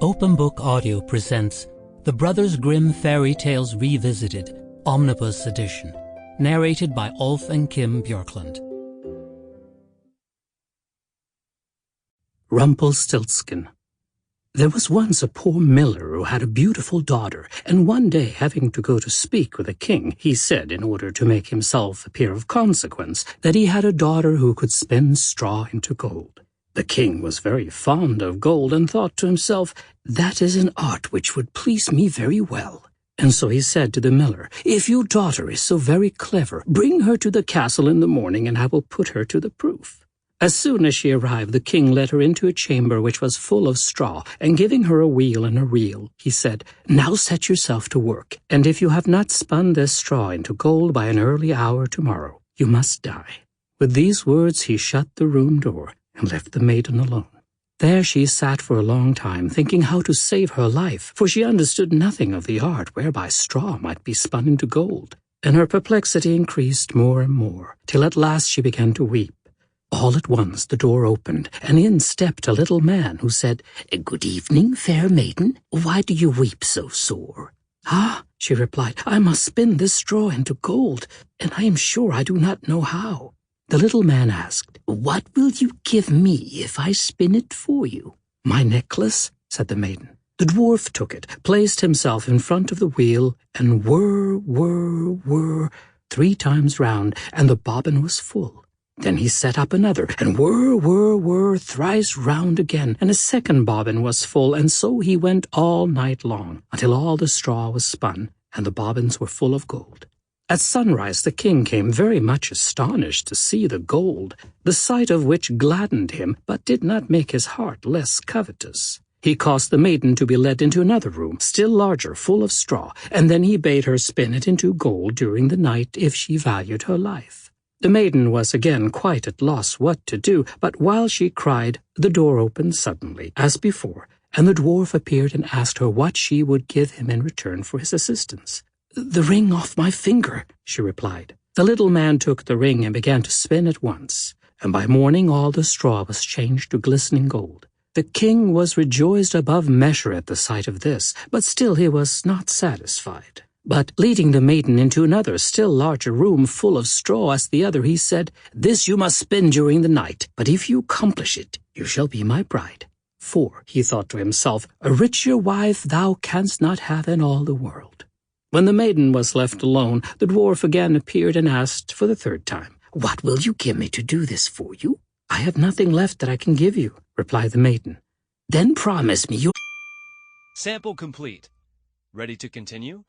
Open Book Audio presents The Brothers Grimm Fairy Tales Revisited, Omnibus Edition, narrated by Ulf and Kim Bjorklund. Rumpelstiltskin. There was once a poor miller who had a beautiful daughter, and one day, having to go to speak with a king, he said, in order to make himself appear of consequence, that he had a daughter who could spin straw into gold. The king was very fond of gold, and thought to himself, "That is an art which would please me very well." And so he said to the miller, "If your daughter is so very clever, bring her to the castle in the morning, and I will put her to the proof." As soon as she arrived, the king led her into a chamber which was full of straw, and giving her a wheel and a reel, he said, "Now set yourself to work, and if you have not spun this straw into gold by an early hour tomorrow, you must die." With these words he shut the room door, and left the maiden alone. There she sat for a long time, thinking how to save her life, for she understood nothing of the art whereby straw might be spun into gold, and her perplexity increased more and more, till at last she began to weep. All at once the door opened, and in stepped a little man, who said, "Good evening, fair maiden. Why do you weep so sore?" "Ah," she replied, "I must spin this straw into gold, and I am sure I do not know how." The little man asked, "What will you give me if I spin it for you?" "My necklace," said the maiden. The dwarf took it, placed himself in front of the wheel, and whir, whir, whir, 3 times round, and the bobbin was full. Then he set up another, and whir, whir, whir, thrice round again, and a second bobbin was full, and so he went all night long, until all the straw was spun, and the bobbins were full of gold. At sunrise the king came very much astonished to see the gold, the sight of which gladdened him, but did not make his heart less covetous. He caused the maiden to be led into another room, still larger, full of straw, and then he bade her spin it into gold during the night if she valued her life. The maiden was again quite at loss what to do, but while she cried, the door opened suddenly, as before, and the dwarf appeared and asked her what she would give him in return for his assistance. "The ring off my finger," she replied. The little man took the ring and began to spin at once, and by morning all the straw was changed to glistening gold. The king was rejoiced above measure at the sight of this, but still he was not satisfied. But leading the maiden into another, still larger room full of straw as the other, he said, "This you must spin during the night, but if you accomplish it, you shall be my bride. For," he thought to himself, "a richer wife thou canst not have in all the world." When the maiden was left alone, the dwarf again appeared and asked for the 3rd time, "What will you give me to do this for you?" "I have nothing left that I can give you," replied the maiden. "Then promise me you—" Sample complete. Ready to continue?